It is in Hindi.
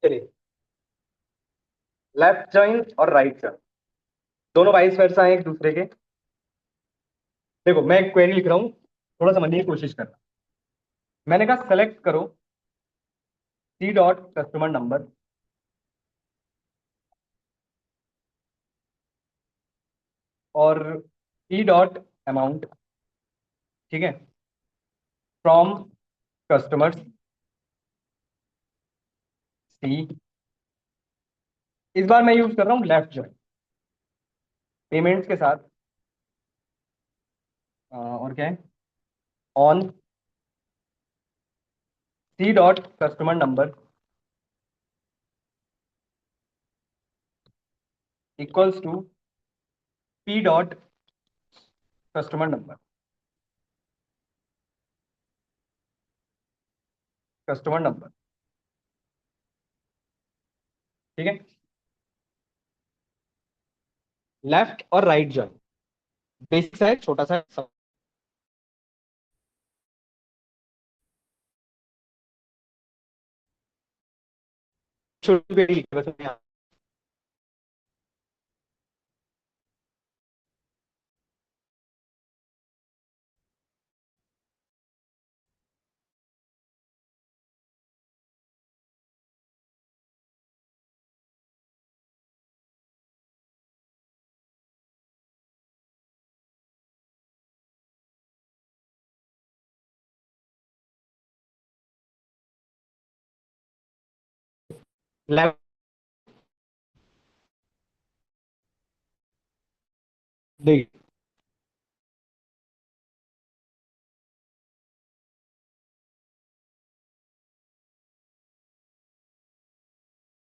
चलिए, लेफ्ट जॉइन और राइट जॉइन दोनों वाइस वर्सा हैं एक दूसरे के। देखो, मैं एक क्वेरी लिख रहा हूँ, थोड़ा समझने की कोशिश करना। मैंने कहा सेलेक्ट करो सी डॉट कस्टमर नंबर और ई डॉट अमाउंट, ठीक है, फ्रॉम कस्टमर्स सी। इस बार मैं यूज कर रहा हूँ लेफ्ट जॉइन पेमेंट्स के साथ। और क्या है, on C dot customer number equals to P dot customer number. Customer number, ठीक है। लेफ्ट और राइट जॉइन बेसिक सा है, छोटा सा छोटी query लिखी है, बस मैं लेफ्ट देखिए,